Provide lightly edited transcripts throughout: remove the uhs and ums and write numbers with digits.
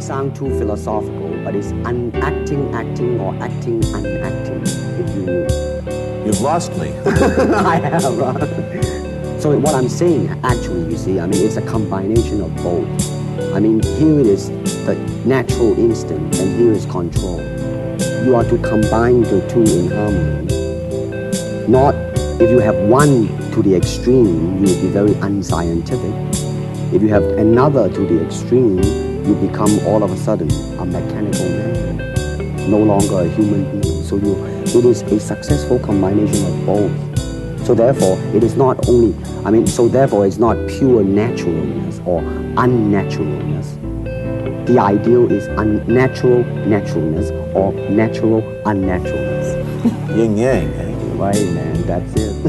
Sound too philosophical, but it's unacting, acting, or acting, unacting. If you... You've lost me. I have. So what I'm saying, actually, you see, I mean, it's a combination of both. I mean, here it is the natural instinct, and here is control. You are to combine the two in harmony. Not if you have one to the extreme, you will be very unscientific. If you have another to the extreme, you become all of a sudden a mechanical man, no longer a human being. So it is a successful combination of both. So therefore, it is not only, so therefore it's not pure naturalness or unnaturalness. The ideal is unnatural naturalness or natural unnaturalness. Yin yang, eh? Right, man, that's it.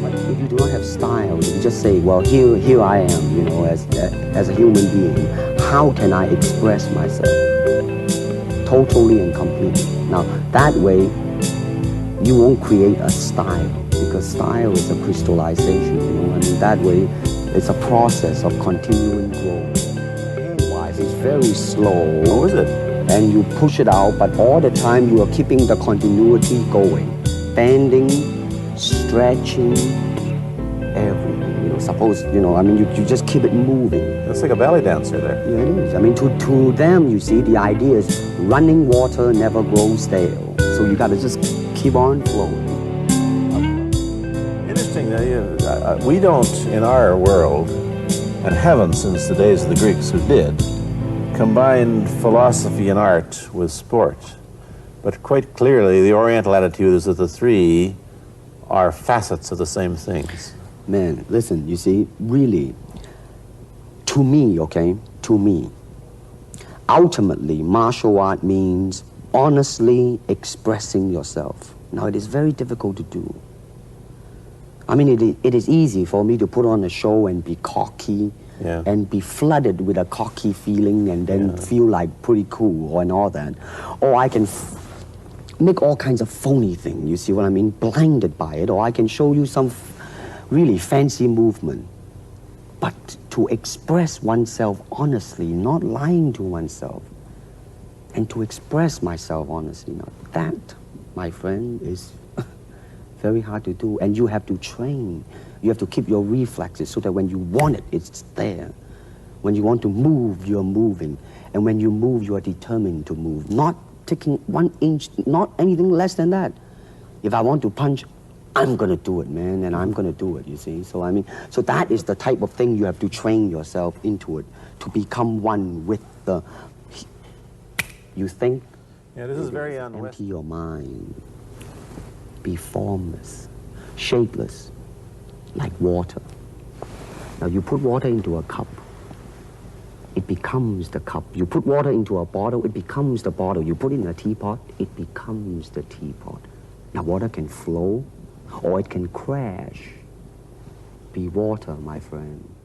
But if you do not have style, you just say, well, here I am, as a human being. How can I express myself totally and completely? Now, that way, you won't create a style, because style is a crystallization, that way, it's a process of continuing growth. Hand-wise, it's very slow. Oh, is it? And you push it out, but all the time, you are keeping the continuity going. Bending, stretching, everything. Suppose, you just keep it moving. That's like a ballet dancer there. Yeah, it is. To them, you see, the idea is running water never grows stale. So you got to just keep on flowing. Interesting. We don't, in our world, and haven't since the days of the Greeks who did, combine philosophy and art with sport. But quite clearly, the Oriental attitude is that the three are facets of the same things. Man, listen, you see, really, to me, ultimately, martial art means honestly expressing yourself. Now, it is very difficult to do. It is easy for me to put on a show and be cocky, and be flooded with a cocky feeling and then feel like pretty cool and all that. Or I can make all kinds of phony things, you see what I mean, blinded by it, or I can show you some really fancy movement. But to express oneself honestly, not lying to oneself, and to express myself honestly, now that, my friend, is very hard to do, and you have to train. You have to keep your reflexes so that when you want it, it's there. When you want to move, you're moving, and when you move, you are determined to move, not taking 1 inch, not anything less than that. If I want to punch, I'm going to do it, man, and I'm going to do it, you see. So, so that is the type of thing you have to train yourself into it, to become one with the... You think? Yeah, this is very empty your mind. Be formless, shapeless, like water. Now, you put water into a cup, it becomes the cup. You put water into a bottle, it becomes the bottle. You put it in a teapot, it becomes the teapot. Now, water can flow, or it can crash. be water, my friend.